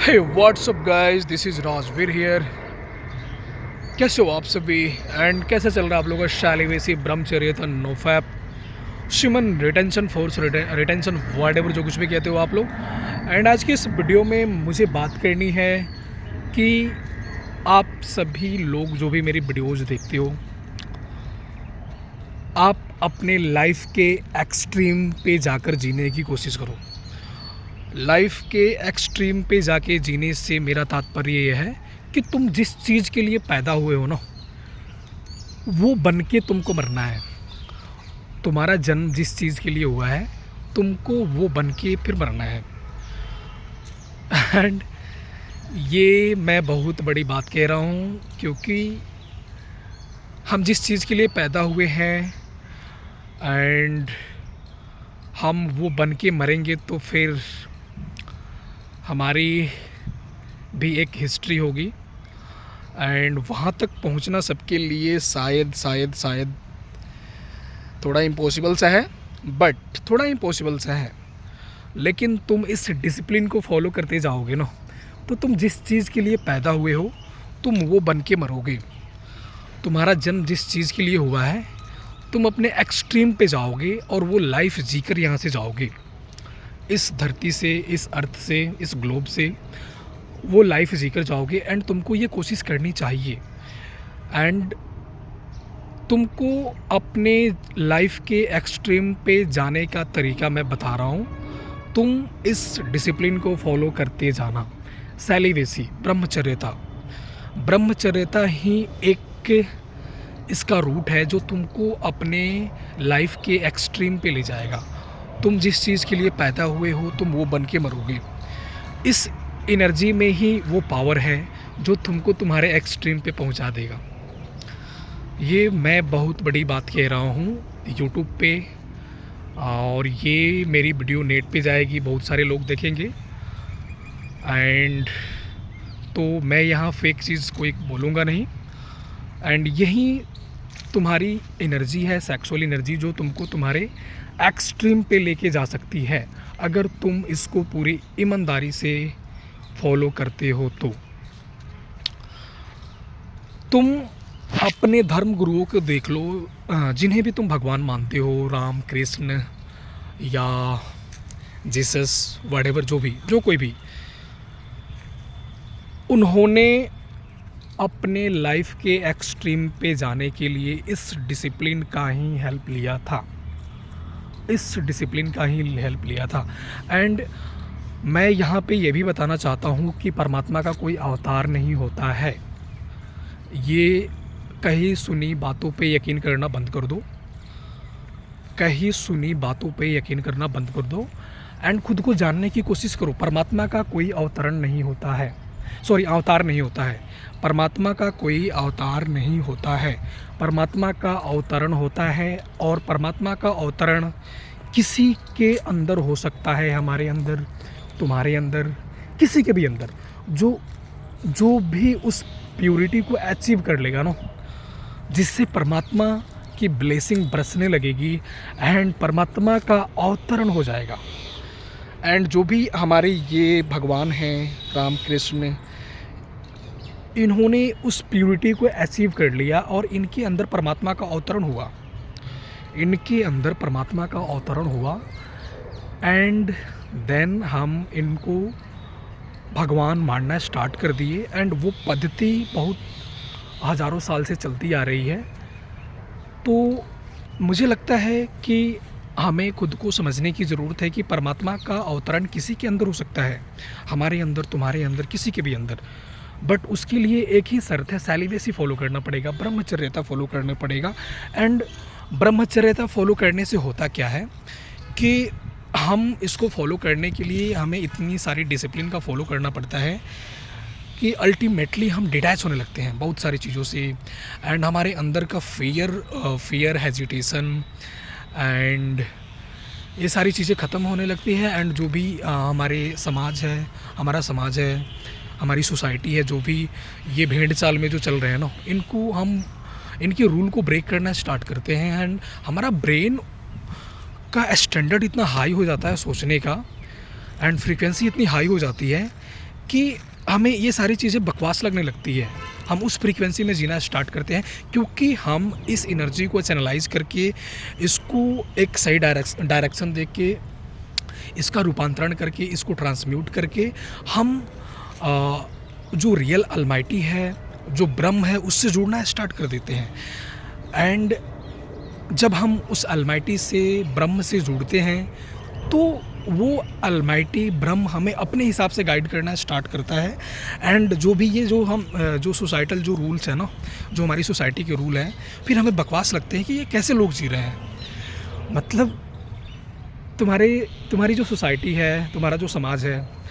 Hey WhatsApp guys, this is Rajveer here. कैसे हो आप सभी एंड कैसे चल रहा है आप लोगों का शालिवेसी ब्रह्मचर्य था नोफैप शिमन रिटेंशन फोर्स रिटेंशन वाट एवर जो कुछ भी कहते हो आप लोग। एंड आज की इस वीडियो में मुझे बात करनी है कि आप सभी लोग जो भी मेरी वीडियोज़ देखते हो, आप अपने लाइफ के एक्सट्रीम पे जाकर जीने की कोशिश करो। लाइफ के एक्सट्रीम पे जाके जीने से मेरा तात्पर्य ये है कि तुम जिस चीज़ के लिए पैदा हुए हो ना, वो बन के तुमको मरना है। तुम्हारा जन्म जिस चीज़ के लिए हुआ है, तुमको वो बन के फिर मरना है। एंड ये मैं बहुत बड़ी बात कह रहा हूँ, क्योंकि हम जिस चीज़ के लिए पैदा हुए हैं एंड हम वो बन के मरेंगे, तो फिर हमारी भी एक हिस्ट्री होगी। एंड वहाँ तक पहुँचना सबके लिए शायद थोड़ा इम्पॉसिबल सा है, बट थोड़ा इम्पॉसिबल सा है। लेकिन तुम इस डिसिप्लिन को फॉलो करते जाओगे ना, तो तुम जिस चीज़ के लिए पैदा हुए हो, तुम वो बन के मरोगे। तुम्हारा जन्म जिस चीज़ के लिए हुआ है, तुम अपने एक्सट्रीम पे जाओगे और वो लाइफ जीकर यहाँ से जाओगे। इस धरती से, इस अर्थ से, इस ग्लोब से वो लाइफ जीकर जाओगे। एंड तुमको ये कोशिश करनी चाहिए। एंड तुमको अपने लाइफ के एक्सट्रीम पे जाने का तरीका मैं बता रहा हूँ। तुम इस डिसिप्लिन को फॉलो करते जाना। सेलिवेसी, ब्रह्मचर्यता ही एक इसका रूट है जो तुमको अपने लाइफ के एक्सट्रीम पे ले जाएगा। तुम जिस चीज़ के लिए पैदा हुए हो, तुम वो बन के मरोगे। इस एनर्जी में ही वो पावर है जो तुमको तुम्हारे एक्सट्रीम पे पहुंचा देगा। ये मैं बहुत बड़ी बात कह रहा हूँ यूट्यूब पे, और ये मेरी वीडियो नेट पे जाएगी, बहुत सारे लोग देखेंगे। एंड तो मैं यहाँ फेक चीज़ कोई बोलूँगा नहीं। एंड यही तुम्हारी एनर्जी है, सेक्सुअल एनर्जी, जो तुमको तुम्हारे एक्सट्रीम पे लेके जा सकती है, अगर तुम इसको पूरी ईमानदारी से फॉलो करते हो तो। तुम अपने धर्म गुरुओं को देख लो, जिन्हें भी तुम भगवान मानते हो, राम, कृष्ण या जीसस, व्हाटएवर, जो कोई भी, उन्होंने अपने लाइफ के एक्सट्रीम पे जाने के लिए इस डिसिप्लिन का ही हेल्प लिया था। एंड मैं यहाँ पे ये भी बताना चाहता हूँ कि परमात्मा का कोई अवतार नहीं होता है। ये कहीं सुनी बातों पे यकीन करना बंद कर दो। एंड खुद को जानने की कोशिश करो। परमात्मा का कोई अवतार नहीं होता है। परमात्मा का कोई अवतार नहीं होता है। परमात्मा का अवतरण होता है, और परमात्मा का अवतरण किसी के अंदर हो सकता है, हमारे अंदर, तुम्हारे अंदर, किसी के भी अंदर, जो भी उस प्योरिटी को अचीव कर लेगा ना, जिससे परमात्मा की ब्लेसिंग बरसने लगेगी एंड परमात्मा का अवतरण हो जाएगा। एंड जो भी हमारे ये भगवान हैं, राम, कृष्ण, इन्होंने उस प्योरिटी को अचीव कर लिया और इनके अंदर परमात्मा का अवतरण हुआ। एंड देन हम इनको भगवान मानना स्टार्ट कर दिए। एंड वो पद्धति बहुत हज़ारों साल से चलती आ रही है। तो मुझे लगता है कि हमें खुद को समझने की ज़रूरत है कि परमात्मा का अवतरण किसी के अंदर हो सकता है, हमारे अंदर, तुम्हारे अंदर, किसी के भी अंदर। बट उसके लिए एक ही शर्त है, सेलिवेसी फॉलो करना पड़ेगा, ब्रह्मचर्यता फॉलो करना पड़ेगा। एंड ब्रह्मचर्यता फॉलो करने से होता क्या है कि हम इसको फॉलो करने के लिए हमें इतनी सारी डिसिप्लिन का फॉलो करना पड़ता है कि अल्टीमेटली हम डिटैच होने लगते हैं बहुत सारी चीज़ों से। एंड हमारे अंदर का फियर, हेजिटेशन एंड ये सारी चीज़ें ख़त्म होने लगती है। एंड जो भी हमारा समाज है, हमारी सोसाइटी है, जो भी ये भेड़ चाल में जो चल रहे हैं ना, इनके रूल को ब्रेक करना स्टार्ट करते हैं। एंड हमारा ब्रेन का स्टैंडर्ड इतना हाई हो जाता है सोचने का, एंड फ्रीक्वेंसी इतनी हाई हो जाती है कि हमें ये सारी चीज़ें बकवास लगने लगती है। हम उस फ्रीक्वेंसी में जीना स्टार्ट करते हैं क्योंकि हम इस एनर्जी को चैनलाइज करके इसको एक सही डायरेक्शन दे के इसका रूपांतरण करके इसको ट्रांसम्यूट करके हम जो रियल अलमाइटी है, जो ब्रह्म है, उससे जुड़ना स्टार्ट कर देते हैं। एंड जब हम उस अलमाइटी से, ब्रह्म से जुड़ते हैं, तो वो अलमाइटी ब्रह्म हमें अपने हिसाब से गाइड करना स्टार्ट करता है। एंड जो भी ये जो सोसाइटल जो रूल्स हैं ना, जो हमारी सोसाइटी के रूल हैं, फिर हमें बकवास लगते हैं कि ये कैसे लोग जी रहे हैं। मतलब तुम्हारी जो सोसाइटी है, तुम्हारा जो समाज है,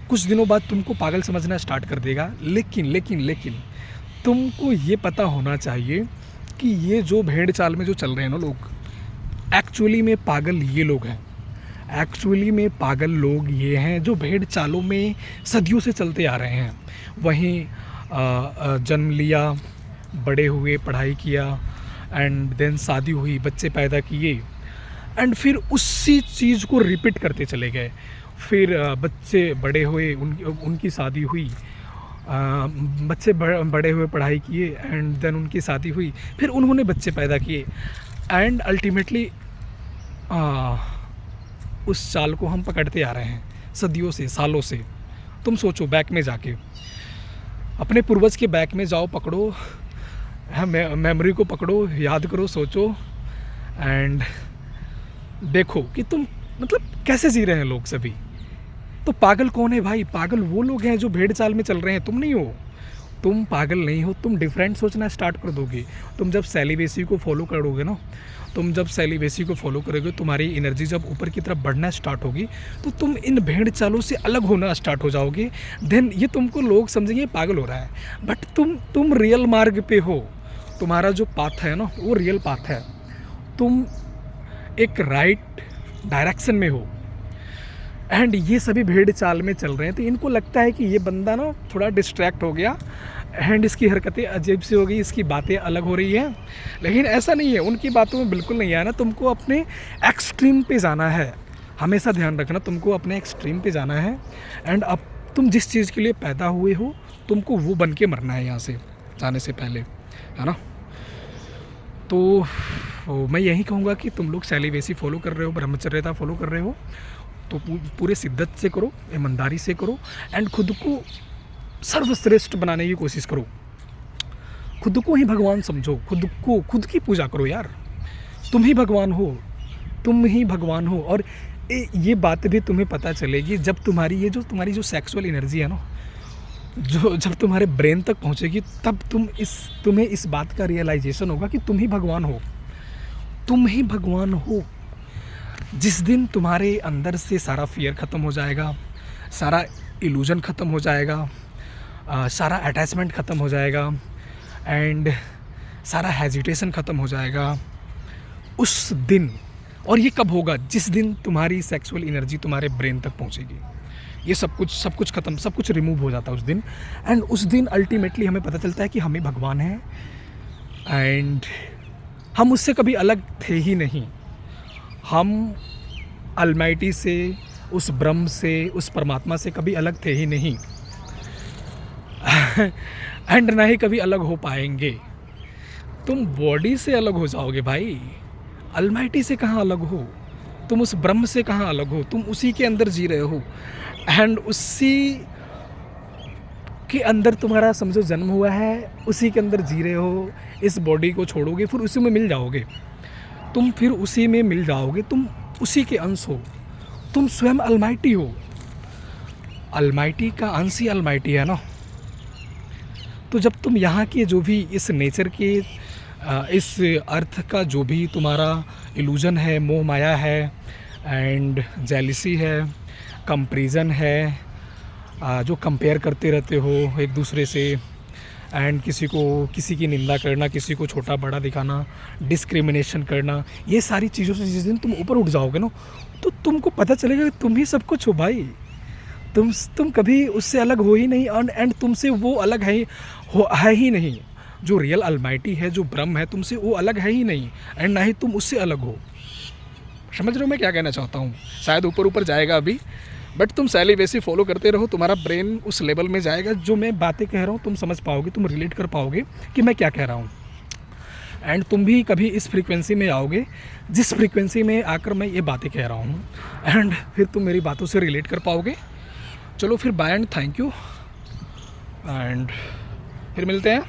कुछ दिनों बाद तुमको पागल समझना स्टार्ट कर देगा। लेकिन तुमको ये पता होना चाहिए कि ये जो भेड़ चाल में जो चल रहे हैं ना लोग, एक्चुअली में पागल ये लोग हैं। एक्चुअली में पागल लोग ये हैं जो भेड़ चालों में सदियों से चलते आ रहे हैं। वहीं जन्म लिया, बड़े हुए, पढ़ाई किया, एंड देन शादी हुई, बच्चे पैदा किए, एंड फिर उसी चीज़ को रिपीट करते चले गए। फिर बच्चे बड़े हुए, उनकी शादी हुई, बच्चे बड़े हुए, पढ़ाई किए, एंड देन उनकी शादी हुई, फिर उन्होंने बच्चे पैदा किए, एंड अल्टीमेटली उस चाल को हम पकड़ते आ रहे हैं सदियों से, सालों से। तुम सोचो, बैक में जाके अपने पूर्वज के बैक में जाओ, पकड़ो, मेमोरी को पकड़ो, याद करो, सोचो, एंड देखो कि तुम मतलब कैसे जी रहे हैं लोग सभी। तो पागल कौन है भाई? पागल वो लोग हैं जो भेड़ चाल में चल रहे हैं। तुम नहीं हो, तुम पागल नहीं हो। तुम डिफरेंट सोचना स्टार्ट कर दोगे। तुम जब सेलिबेसी को फॉलो करोगे ना, तुम जब सेलिबेसी को फॉलो करोगे, तुम्हारी एनर्जी जब ऊपर की तरफ बढ़ना स्टार्ट होगी, तो तुम इन भेड़ चालों से अलग होना स्टार्ट हो जाओगे। देन ये तुमको लोग समझेंगे पागल हो रहा है, बट तुम रियल मार्ग पे हो। तुम्हारा जो पाथ है ना, वो रियल पाथ है। तुम एक राइट डायरेक्शन में हो। एंड ये सभी भेड़ चाल में चल रहे हैं, तो इनको लगता है कि ये बंदा ना थोड़ा डिस्ट्रैक्ट हो गया, एंड इसकी हरकतें अजीब सी हो गई, इसकी बातें अलग हो रही हैं। लेकिन ऐसा नहीं है, उनकी बातों में बिल्कुल नहीं आना। तुमको अपने एक्सट्रीम पे जाना है। हमेशा ध्यान रखना, तुमको अपने एक्सट्रीम पे जाना है। एंड अब तुम जिस चीज़ के लिए पैदा हुए हो, तुमको वो बन के मरना है यहाँ से जाने से पहले, है ना। तो मैं यही कहूँगा कि तुम लोग सेलिबेसी फॉलो कर रहे हो, ब्रह्मचर्यता फॉलो कर रहे हो, तो पूरे शिद्दत से करो, ईमानदारी से करो, एंड खुद को सर्वश्रेष्ठ बनाने की कोशिश करो। खुद को ही भगवान समझो, खुद की पूजा करो यार। तुम ही भगवान हो, तुम ही भगवान हो। और ये बात भी तुम्हें पता चलेगी जब तुम्हारी जो सेक्सुअल एनर्जी है ना, जो जब तुम्हारे ब्रेन तक पहुंचेगी, तब तुम्हें इस बात का रियलाइजेशन होगा कि तुम ही भगवान हो। तुम ही भगवान हो। जिस दिन तुम्हारे अंदर से सारा फियर ख़त्म हो जाएगा, सारा इल्यूजन ख़त्म हो जाएगा, सारा अटैचमेंट ख़त्म हो जाएगा, एंड सारा हेजिटेशन ख़त्म हो जाएगा, उस दिन। और ये कब होगा? जिस दिन तुम्हारी सेक्सुअल एनर्जी तुम्हारे ब्रेन तक पहुंचेगी। ये सब कुछ ख़त्म, सब कुछ रिमूव हो जाता है उस दिन। एंड उस दिन अल्टीमेटली हमें पता चलता है कि हम ही भगवान हैं, एंड हम उससे कभी अलग थे ही नहीं। हम अलमाइटी से, उस ब्रह्म से, उस परमात्मा से कभी अलग थे ही नहीं, एंड ना ही कभी अलग हो पाएंगे। तुम बॉडी से अलग हो जाओगे भाई, अलमाइटी से कहाँ अलग हो? तुम उस ब्रह्म से कहाँ अलग हो? तुम उसी के अंदर जी रहे हो, एंड उसी के अंदर तुम्हारा समझो जन्म हुआ है, उसी के अंदर जी रहे हो। इस बॉडी को छोड़ोगे, फिर उसी में मिल जाओगे। तुम फिर उसी में मिल जाओगे, तुम उसी के अंश हो। तुम स्वयं अलमाइटी हो। अलमाइटी का अंश ही अलमाइटी है ना। तो जब तुम यहाँ के जो भी इस नेचर के, इस अर्थ का जो भी तुम्हारा इल्यूजन है, मोह माया है, एंड जेलिसी है, कंपैरिजन है, जो कंपेयर करते रहते हो एक दूसरे से, एंड किसी की निंदा करना, किसी को छोटा बड़ा दिखाना, डिस्क्रिमिनेशन करना, ये सारी चीज़ों से जिस दिन तुम ऊपर उठ जाओगे ना, तो तुमको पता चलेगा कि तुम ही सब कुछ हो भाई। तुम कभी उससे अलग हो ही नहीं, एंड तुमसे वो अलग है ही नहीं। जो रियल अलमाइटी है, जो ब्रह्म है, तुमसे वो अलग है ही नहीं, एंड ना ही तुम उससे अलग हो। समझ रहे हो मैं क्या कहना चाहता हूँ? शायद ऊपर जाएगा अभी, बट तुम सैली वैसी फॉलो करते रहो, तुम्हारा ब्रेन उस लेवल में जाएगा, जो मैं बातें कह रहा हूँ तुम समझ पाओगे, तुम रिलेट कर पाओगे कि मैं क्या कह रहा हूँ। एंड तुम भी कभी इस फ्रीक्वेंसी में आओगे जिस फ्रीक्वेंसी में आकर मैं ये बातें कह रहा हूँ, एंड फिर तुम मेरी बातों से रिलेट कर पाओगे। चलो फिर bye and thank you, and फिर मिलते हैं।